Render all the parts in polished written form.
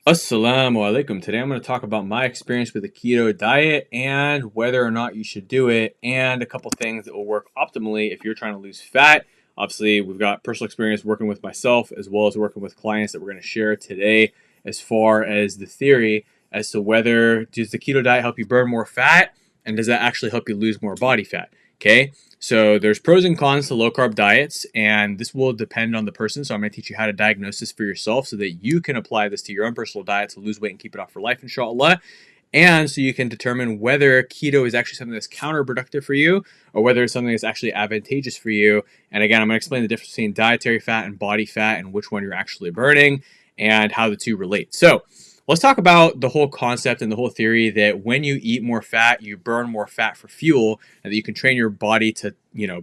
Assalamu alaikum. Today I'm going to talk about my experience with the keto diet and whether or not you should do it, and a couple things that will work optimally if you're trying to lose fat. Obviously, we've got personal experience working with myself as well as working with clients that we're going to share today as far as the theory as to whether does the keto diet help you burn more fat and does that actually help you lose more body fat. Okay, so there's pros and cons to low carb diets, and this will depend on the person. So I'm going to teach you how to diagnose this for yourself so that you can apply this to your own personal diet to lose weight and keep it off for life, inshallah. And so you can determine whether keto is actually something that's counterproductive for you or whether it's something that's actually advantageous for you. And again, I'm going to explain the difference between dietary fat and body fat and which one you're actually burning and how the two relate. So let's talk about the whole concept and the whole theory that when you eat more fat, you burn more fat for fuel, and that you can train your body to,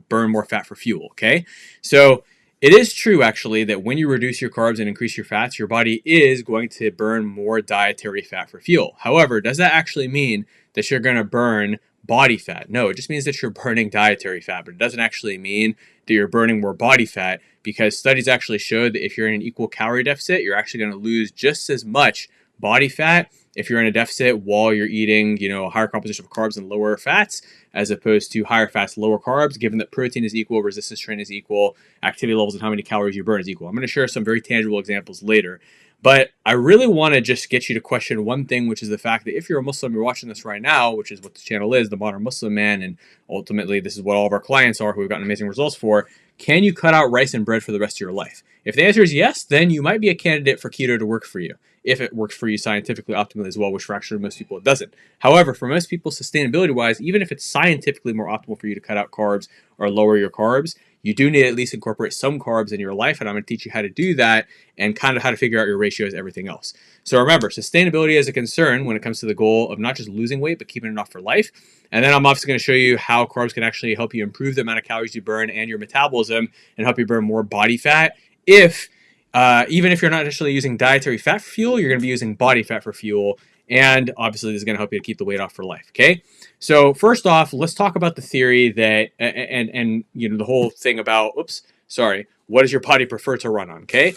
burn more fat for fuel. Okay. So it is true, actually, that when you reduce your carbs and increase your fats, your body is going to burn more dietary fat for fuel. However, does that actually mean that you're going to burn body fat? No, it just means that you're burning dietary fat, but it doesn't actually mean that you're burning more body fat, because studies actually showed that if you're in an equal calorie deficit, you're actually going to lose just as much body fat if you're in a deficit while you're eating, a higher composition of carbs and lower fats, as opposed to higher fats, lower carbs, given that protein is equal, resistance training is equal, activity levels and how many calories you burn is equal. I'm going to share some very tangible examples later. But I really want to just get you to question one thing, which is the fact that if you're a Muslim, you're watching this right now, which is what the channel is, The Modern Muslim Man, and ultimately this is what all of our clients are who we've gotten amazing results for. Can you cut out rice and bread for the rest of your life? If the answer is yes, then you might be a candidate for keto to work for you, if it works for you scientifically optimally as well, which for actually most people it doesn't. However, for most people, sustainability wise, even if it's scientifically more optimal for you to cut out carbs or lower your carbs, you do need to at least incorporate some carbs in your life, and I'm going to teach you how to do that and kind of how to figure out your ratios, everything else. So remember, sustainability is a concern when it comes to the goal of not just losing weight, but keeping it off for life. And then I'm also going to show you how carbs can actually help you improve the amount of calories you burn and your metabolism and help you burn more body fat if even if you're not necessarily using dietary fat for fuel, you're going to be using body fat for fuel. And obviously, this is going to help you to keep the weight off for life. Okay. So first off, let's talk about the theory that, and the whole thing about, what does your body prefer to run on? Okay.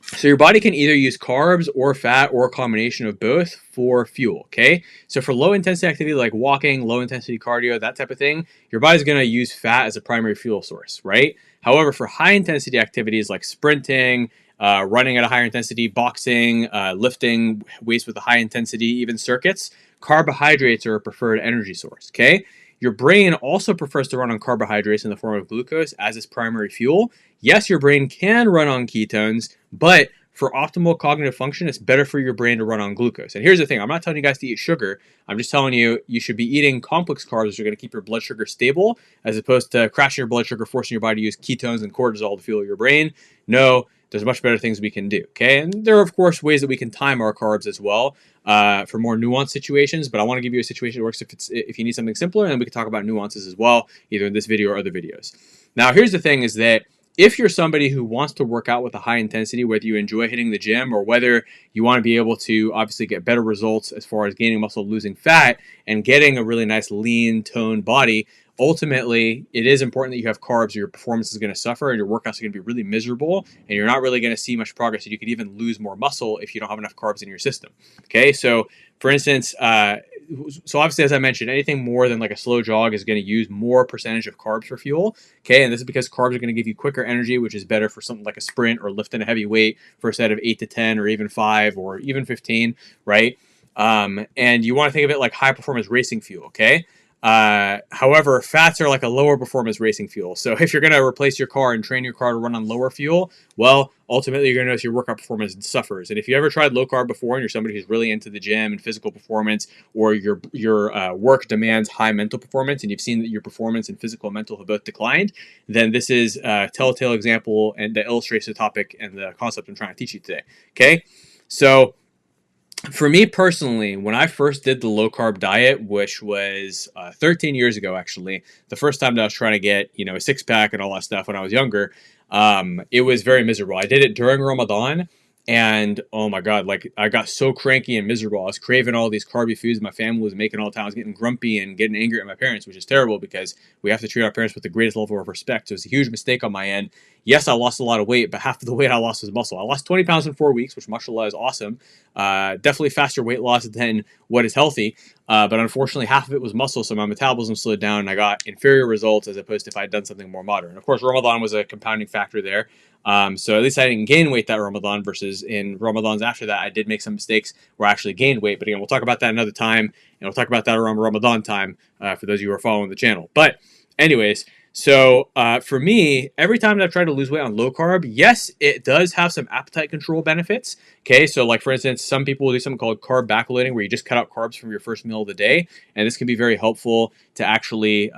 So your body can either use carbs or fat or a combination of both for fuel, okay? So for low intensity activity like walking, low intensity cardio, that type of thing, your body's going to use fat as a primary fuel source, right? However, for high intensity activities like sprinting, running at a higher intensity, boxing, lifting weights with a high intensity, even circuits, carbohydrates are a preferred energy source, okay? Your brain also prefers to run on carbohydrates in the form of glucose as its primary fuel. Yes, your brain can run on ketones, but for optimal cognitive function, it's better for your brain to run on glucose. And here's the thing, I'm not telling you guys to eat sugar. I'm just telling you you should be eating complex carbs, which are going to keep your blood sugar stable, as opposed to crashing your blood sugar, forcing your body to use ketones and cortisol to fuel your brain. No, there's much better things we can do, okay? And there are, of course, ways that we can time our carbs as well for more nuanced situations, but I want to give you a situation that works if you need something simpler, and then we can talk about nuances as well, either in this video or other videos. Now, here's the thing is that if you're somebody who wants to work out with a high intensity, whether you enjoy hitting the gym or whether you want to be able to obviously get better results as far as gaining muscle, losing fat, and getting a really nice lean, toned body, ultimately, it is important that you have carbs or your performance is going to suffer and your workouts are going to be really miserable and you're not really going to see much progress. And you could even lose more muscle if you don't have enough carbs in your system. Okay, so for instance, so obviously, as I mentioned, anything more than like a slow jog is going to use more percentage of carbs for fuel. Okay, and this is because carbs are going to give you quicker energy, which is better for something like a sprint or lifting a heavy weight for a set of 8 to 10 or even 5 or even 15, right? And you want to think of it like high performance racing fuel, okay? However, fats are like a lower performance racing fuel. So if you're going to replace your car and train your car to run on lower fuel, well, ultimately you're going to notice your workout performance suffers. And if you ever tried low carb before and you're somebody who's really into the gym and physical performance, or your work demands high mental performance, and you've seen that your performance and physical and mental have both declined, then this is a telltale example and that illustrates the topic and the concept I'm trying to teach you today. Okay, so for me personally, when I first did the low carb diet, which was 13 years ago, actually, the first time that I was trying to get, a six pack and all that stuff when I was younger, it was very miserable. I did it during Ramadan, and oh my God, like I got so cranky and miserable. I was craving all these carby foods my family was making all the time. I was getting grumpy and getting angry at my parents, which is terrible because we have to treat our parents with the greatest level of respect. So it was a huge mistake on my end. yes, I lost a lot of weight, but half of the weight I lost was muscle. I lost 20 pounds in 4 weeks, which mashallah is awesome. Definitely faster weight loss than what is healthy. But unfortunately, half of it was muscle, so my metabolism slowed down and I got inferior results as opposed to if I had done something more modern. Of course, Ramadan was a compounding factor there. So at least I didn't gain weight that Ramadan versus in Ramadans after that, I did make some mistakes where I actually gained weight. But again, we'll talk about that another time, and we'll talk about that around Ramadan time for those of you who are following the channel. But anyways, so for me, every time that I've tried to lose weight on low carb, yes, it does have some appetite control benefits. Okay, so like for instance, some people will do something called carb backloading, where you just cut out carbs from your first meal of the day, and this can be very helpful to actually,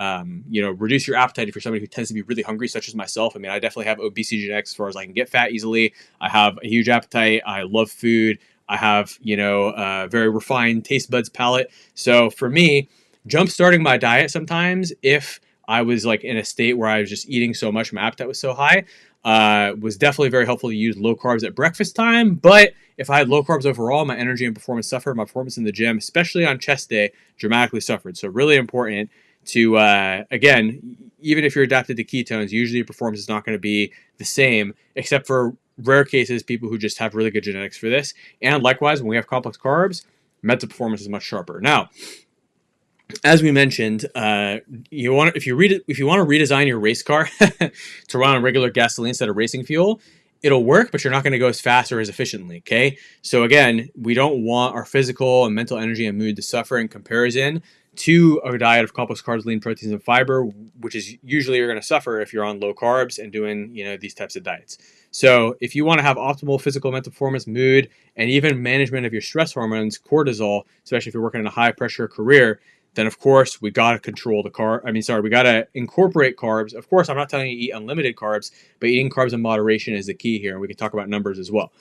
reduce your appetite if you're somebody who tends to be really hungry, such as myself. I mean, I definitely have obesity genetics as far as I can get fat easily. I have a huge appetite. I love food. I have, a very refined taste buds palate. So for me, jump starting my diet sometimes, if I was like in a state where I was just eating so much, my appetite was so high, was definitely very helpful to use low carbs at breakfast time. But if I had low carbs overall, my energy and performance suffered. My performance in the gym, especially on chest day, dramatically suffered. So really important to, again, even if you're adapted to ketones, usually your performance is not going to be the same, except for rare cases, people who just have really good genetics for this. And likewise, when we have complex carbs, mental performance is much sharper. Now, as we mentioned, if you want to redesign your race car to run on regular gasoline instead of racing fuel, it'll work, but you're not going to go as fast or as efficiently. Okay, so again, we don't want our physical and mental energy and mood to suffer in comparison to a diet of complex carbs, lean proteins, and fiber, which is usually you're going to suffer if you're on low carbs and doing these types of diets. So if you want to have optimal physical, mental performance, mood, and even management of your stress hormones, cortisol, especially if you're working in a high pressure career, then of course we got to control the we got to incorporate carbs. Of course, I'm not telling you to eat unlimited carbs, but eating carbs in moderation is the key here. And we can talk about numbers as well.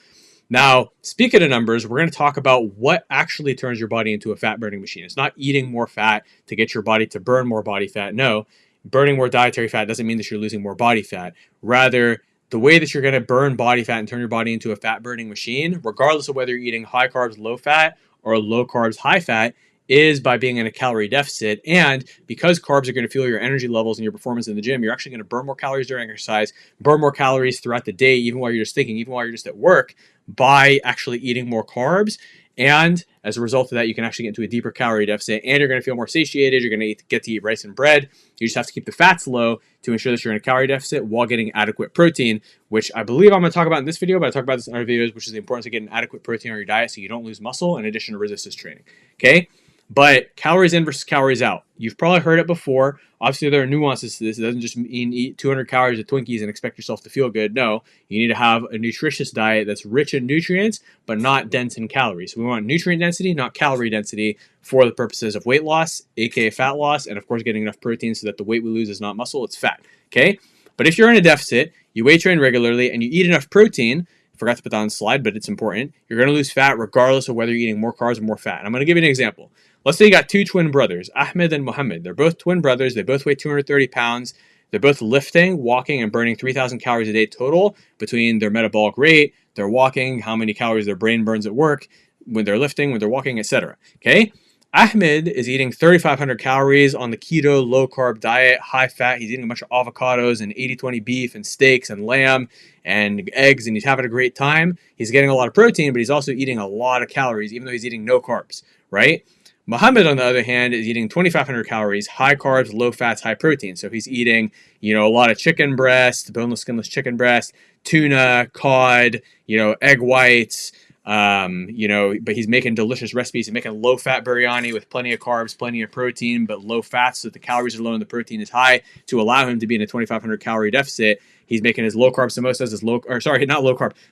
Now, speaking of numbers, we're going to talk about what actually turns your body into a fat burning machine. It's not eating more fat to get your body to burn more body fat. No, burning more dietary fat doesn't mean that you're losing more body fat. Rather, the way that you're going to burn body fat and turn your body into a fat burning machine, regardless of whether you're eating high carbs, low fat, or low carbs, high fat, is by being in a calorie deficit. And because carbs are going to fuel your energy levels and your performance in the gym, you're actually going to burn more calories during exercise, burn more calories throughout the day, even while you're just thinking, even while you're just at work, by actually eating more carbs. And as a result of that, you can actually get into a deeper calorie deficit, and you're going to feel more satiated. You're going to get to eat rice and bread. You just have to keep the fats low to ensure that you're in a calorie deficit while getting adequate protein, which I believe I'm going to talk about in this video, but I talk about this in other videos, which is the importance of getting adequate protein on your diet so you don't lose muscle in addition to resistance training. Okay? But calories in versus calories out. You've probably heard it before. Obviously, there are nuances to this. It doesn't just mean eat 200 calories of Twinkies and expect yourself to feel good. No, you need to have a nutritious diet that's rich in nutrients, but not dense in calories. We want nutrient density, not calorie density, for the purposes of weight loss, aka fat loss, and of course getting enough protein so that the weight we lose is not muscle, it's fat. Okay? But if you're in a deficit, you weight train regularly, and you eat enough protein, forgot to put that on the slide, but it's important, you're going to lose fat regardless of whether you're eating more carbs or more fat. And I'm going to give you an example. Let's say you got two twin brothers, Ahmed and Mohammed. They're both twin brothers. They both weigh 230 pounds. They're both lifting, walking, and burning 3,000 calories a day total between their metabolic rate, their walking, how many calories their brain burns at work, when they're lifting, when they're walking, etc. Okay? Ahmed is eating 3,500 calories on the keto, low-carb diet, high fat. He's eating a bunch of avocados and 80-20 beef and steaks and lamb and eggs, and he's having a great time. He's getting a lot of protein, but he's also eating a lot of calories, even though he's eating no carbs, right? Muhammad, on the other hand, is eating 2,500 calories, high carbs, low fats, high protein. So he's eating, a lot of chicken breast, boneless, skinless chicken breast, tuna, cod, egg whites, but he's making delicious recipes. He's making low-fat biryani with plenty of carbs, plenty of protein, but low fat, so that the calories are low and the protein is high to allow him to be in a 2,500 calorie deficit. He's making his low-carb samosas,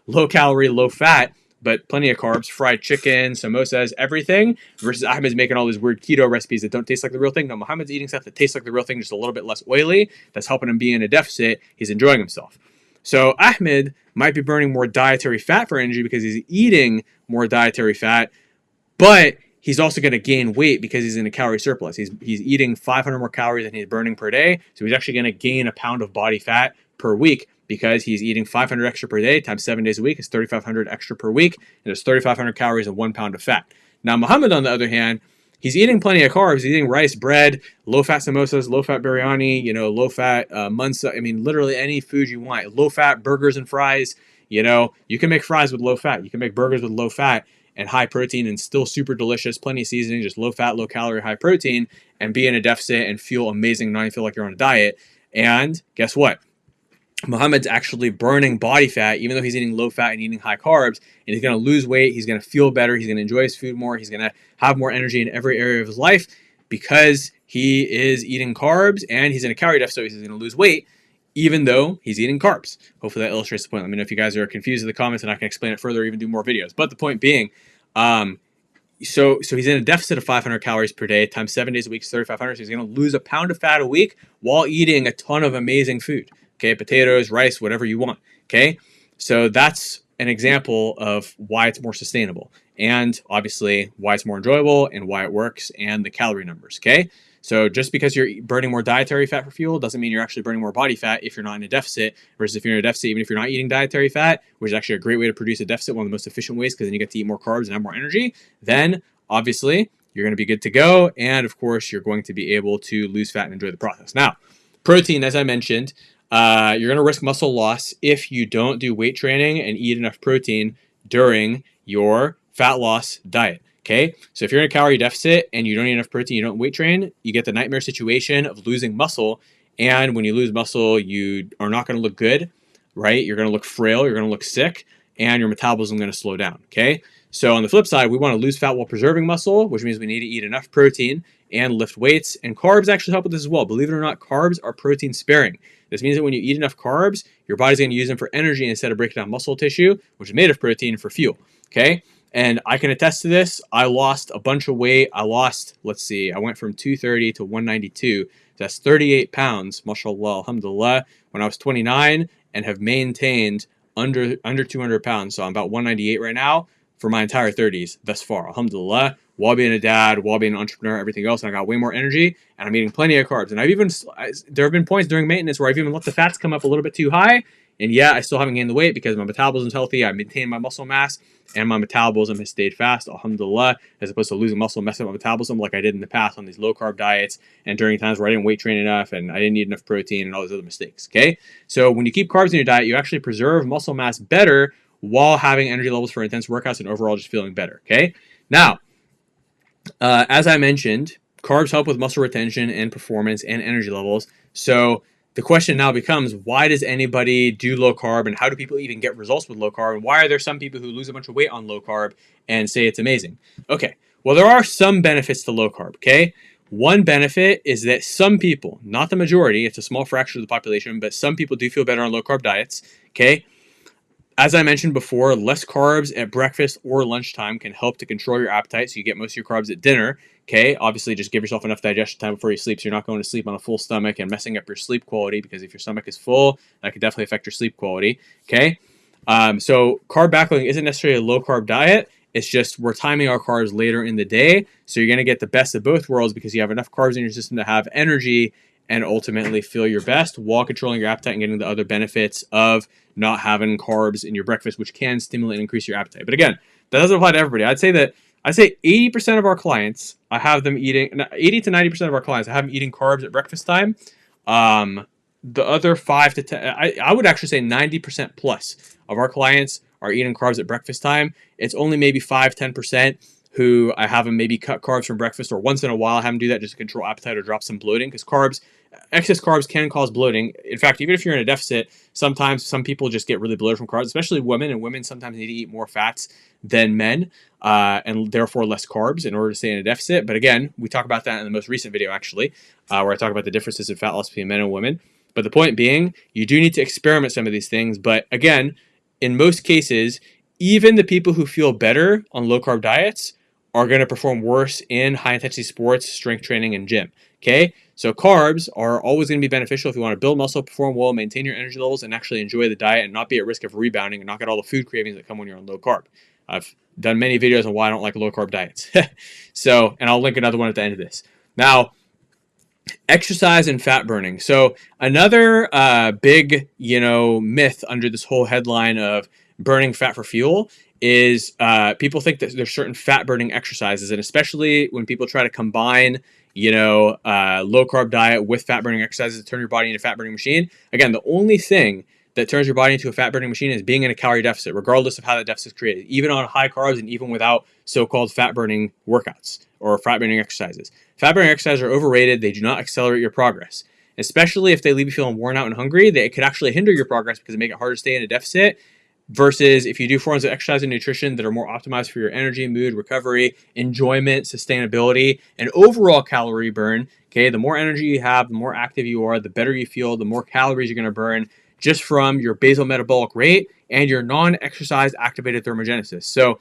low-calorie, low-fat, but plenty of carbs, fried chicken, samosas, everything, versus Ahmed's making all these weird keto recipes that don't taste like the real thing. No, Muhammad's eating stuff that tastes like the real thing, just a little bit less oily. That's helping him be in a deficit. He's enjoying himself. So Ahmed might be burning more dietary fat for energy because he's eating more dietary fat, but he's also going to gain weight because he's in a calorie surplus. He's eating 500 more calories than he's burning per day, so he's actually going to gain a pound of body fat per week because he's eating 500 extra per day times 7 days a week is 3,500 extra per week, and there's 3,500 calories and 1 pound of fat. Now, Muhammad, on the other hand, he's eating plenty of carbs. He's eating rice, bread, low-fat samosas, low-fat biryani, low-fat munsa. I mean, literally any food you want. Low-fat burgers and fries. You can make fries with low fat. You can make burgers with low fat and high protein and still super delicious. Plenty of seasoning, just low fat, low calorie, high protein, and be in a deficit and feel amazing, not even feel like you're on a diet. And guess what? Muhammad's actually burning body fat, even though he's eating low fat and eating high carbs, and he's going to lose weight. He's going to feel better. He's going to enjoy his food more. He's going to have more energy in every area of his life because he is eating carbs and he's in a calorie deficit. So he's going to lose weight, even though he's eating carbs. Hopefully that illustrates the point. Let me know if you guys are confused in the comments and I can explain it further or even do more videos. But the point being, so he's in a deficit of 500 calories per day times 7 days a week, 3,500. So he's going to lose a pound of fat a week while eating a ton of amazing food. Okay, potatoes, rice, whatever you want. Okay, so that's an example of why it's more sustainable and obviously why it's more enjoyable and why it works and the calorie numbers. Okay, so just because you're burning more dietary fat for fuel doesn't mean you're actually burning more body fat if you're not in a deficit, versus if you're in a deficit, even if you're not eating dietary fat, which is actually a great way to produce a deficit, one of the most efficient ways, because then you get to eat more carbs and have more energy, then obviously you're going to be good to go. And of course, you're going to be able to lose fat and enjoy the process. Now, protein, as I mentioned, you're going to risk muscle loss if you don't do weight training and eat enough protein during your fat loss diet. Okay, so if you're in a calorie deficit and you don't eat enough protein, you don't weight train, you get the nightmare situation of losing muscle. And when you lose muscle, you are not going to look good, right? You're going to look frail, you're going to look sick, and your metabolism is going to slow down. Okay, so on the flip side, we want to lose fat while preserving muscle, which means we need to eat enough protein and lift weights. And carbs actually help with this as well. Believe it or not, carbs are protein sparing. This means that when you eat enough carbs, your body's going to use them for energy instead of breaking down muscle tissue, which is made of protein, for fuel. Okay, and I can attest to this. I lost a bunch of weight. I went from 230 to 192. That's 38 pounds, mashallah, alhamdulillah, when I was 29, and have maintained under 200 pounds. So I'm about 198 right now for my entire 30s thus far, alhamdulillah, while being a dad, while being an entrepreneur, everything else. And I got way more energy, and I'm eating plenty of carbs. And there have been points during maintenance where I've even let the fats come up a little bit too high. And yeah, I still haven't gained the weight because my metabolism's healthy. I maintain my muscle mass, and my metabolism has stayed fast, alhamdulillah, as opposed to losing muscle, messing up my metabolism like I did in the past on these low carb diets and during times where I didn't weight train enough and I didn't eat enough protein and all those other mistakes. Okay, so when you keep carbs in your diet, you actually preserve muscle mass better while having energy levels for intense workouts and overall just feeling better. Okay, now, as I mentioned, carbs help with muscle retention and performance and energy levels. So the question now becomes, why does anybody do low carb, and how do people even get results with low carb? And why are there some people who lose a bunch of weight on low carb and say it's amazing? Okay, well, there are some benefits to low carb, okay? One benefit is that some people, not the majority, it's a small fraction of the population, but some people do feel better on low carb diets, okay? As I mentioned before, less carbs at breakfast or lunchtime can help to control your appetite, so you get most of your carbs at dinner. Okay, obviously just give yourself enough digestion time before you sleep so you're not going to sleep on a full stomach and messing up your sleep quality, because if your stomach is full, that could definitely affect your sleep quality. Okay, so carb backloading isn't necessarily a low carb diet. It's just we're timing our carbs later in the day, so you're going to get the best of both worlds because you have enough carbs in your system to have energy and ultimately feel your best while controlling your appetite and getting the other benefits of not having carbs in your breakfast, which can stimulate and increase your appetite. But again, that doesn't apply to everybody. I'd say 80% of our clients, I have them eating, 80 to 90% of our clients, I have them eating carbs at breakfast time. The other 5 to 10, I would actually say 90% plus of our clients are eating carbs at breakfast time. It's only maybe 5-10% who I have them maybe cut carbs from breakfast, or once in a while I have them do that just to control appetite or drop some bloating, because excess carbs can cause bloating. In fact, even if you're in a deficit, sometimes some people just get really bloated from carbs, especially women, and women sometimes need to eat more fats than men, and therefore less carbs in order to stay in a deficit. But again, we talk about that in the most recent video, actually, where I talk about the differences in fat loss between men and women. But the point being, you do need to experiment some of these things. But again, in most cases, even the people who feel better on low carb diets are going to perform worse in high intensity sports, strength training, and gym. Okay, so carbs are always going to be beneficial if you want to build muscle, perform well, maintain your energy levels, and actually enjoy the diet and not be at risk of rebounding and not get all the food cravings that come when you're on low carb. I've done many videos on why I don't like low carb diets. So, and I'll link another one at the end of this. Now, exercise and fat burning. So another big, myth under this whole headline of burning fat for fuel is people think that there's certain fat burning exercises, and especially when people try to combine, low carb diet with fat burning exercises to turn your body into a fat burning machine. Again, the only thing that turns your body into a fat burning machine is being in a calorie deficit, regardless of how that deficit is created, even on high carbs and even without so-called fat burning workouts or fat burning exercises. Fat burning exercises are overrated. They do not accelerate your progress, especially if they leave you feeling worn out and hungry. They could actually hinder your progress because they make it harder to stay in a deficit. Versus if you do forms of exercise and nutrition that are more optimized for your energy, mood, recovery, enjoyment, sustainability, and overall calorie burn. Okay, the more energy you have, the more active you are, the better you feel, the more calories you're going to burn just from your basal metabolic rate and your non-exercise activated thermogenesis. So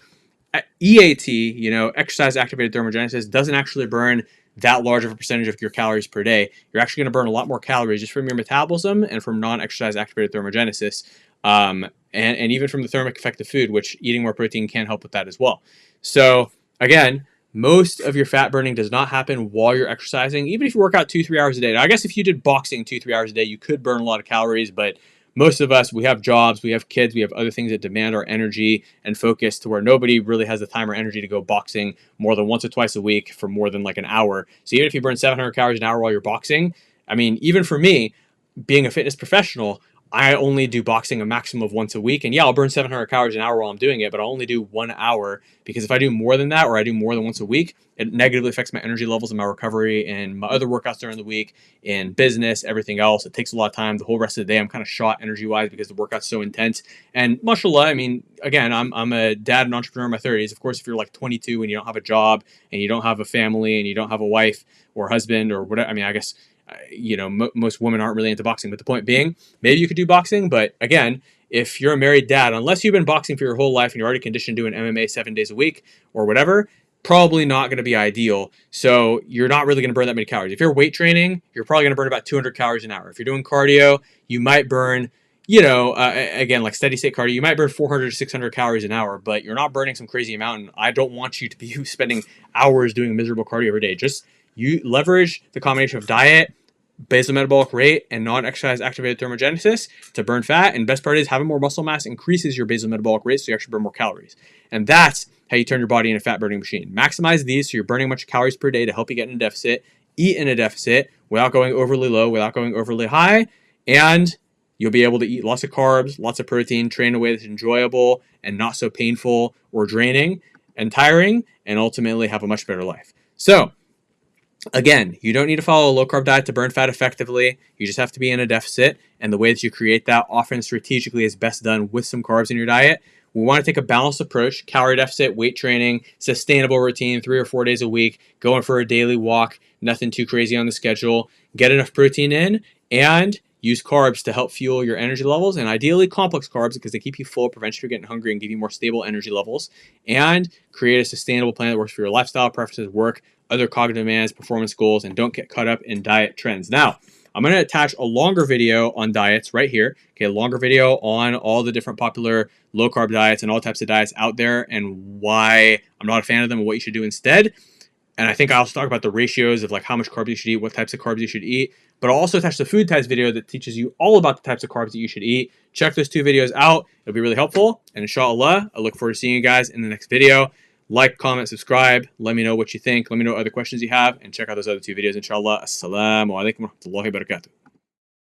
EAT, exercise activated thermogenesis, doesn't actually burn that large of a percentage of your calories per day. You're actually going to burn a lot more calories just from your metabolism and from non-exercise activated thermogenesis. And even from the thermic effect of food, which eating more protein can help with that as well. So again, most of your fat burning does not happen while you're exercising, even if you work out 2-3 hours a day. Now, I guess if you did boxing 2-3 hours a day, you could burn a lot of calories, but most of us, we have jobs, we have kids, we have other things that demand our energy and focus to where nobody really has the time or energy to go boxing more than once or twice a week for more than like an hour. So even if you burn 700 calories an hour while you're boxing, I mean, even for me, being a fitness professional, I only do boxing a maximum of once a week. And yeah, I'll burn 700 calories an hour while I'm doing it, but I'll only do 1 hour because if I do more than that or I do more than once a week, it negatively affects my energy levels and my recovery and my other workouts during the week in business, everything else. It takes a lot of time. The whole rest of the day, I'm kind of shot energy wise because the workout's so intense. And mashallah, I mean, again, I'm a dad and entrepreneur in my 30s. Of course, if you're like 22 and you don't have a job and you don't have a family and you don't have a wife or husband or whatever, I mean, I guess most women aren't really into boxing, but the point being, maybe you could do boxing, but again, if you're a married dad, unless you've been boxing for your whole life and you're already conditioned doing MMA 7 days a week or whatever, probably not going to be ideal. So you're not really going to burn that many calories. If you're weight training, you're probably going to burn about 200 calories an hour. If you're doing cardio, you might burn, again, like steady state cardio, you might burn 400 to 600 calories an hour, but you're not burning some crazy amount. And I don't want you to be spending hours doing miserable cardio every day. Just you leverage the combination of diet, basal metabolic rate, and non-exercise activated thermogenesis to burn fat. And best part is having more muscle mass increases your basal metabolic rate, so you actually burn more calories. And that's how you turn your body into a fat burning machine. Maximize these so you're burning a bunch of calories per day to help you get in a deficit. Eat in a deficit without going overly low, without going overly high, and you'll be able to eat lots of carbs, lots of protein, train in a way that's enjoyable and not so painful or draining and tiring, and ultimately have a much better life. So again, you don't need to follow a low-carb diet to burn fat effectively. You just have to be in a deficit, and the way that you create that often strategically is best done with some carbs in your diet. We want to take a balanced approach, calorie deficit, weight training, sustainable routine, 3 or 4 days a week, going for a daily walk, nothing too crazy on the schedule, get enough protein in, and use carbs to help fuel your energy levels, and ideally complex carbs because they keep you full, prevent you from getting hungry, and give you more stable energy levels, and create a sustainable plan that works for your lifestyle, preferences, work, other cognitive demands, performance goals, and don't get caught up in diet trends. Now, I'm going to attach a longer video on diets right here. Okay, a longer video on all the different popular low-carb diets and all types of diets out there and why I'm not a fan of them and what you should do instead. And I think I also talk about the ratios of like how much carbs you should eat, what types of carbs you should eat. But I'll also attach the food types video that teaches you all about the types of carbs that you should eat. Check those 2 videos out. It'll be really helpful. And inshallah, I look forward to seeing you guys in the next video. Like, comment, subscribe. Let me know what you think. Let me know what other questions you have. And check out those other 2 videos, inshallah. Assalamu alaikum wa rahmatullahi wa barakatuh.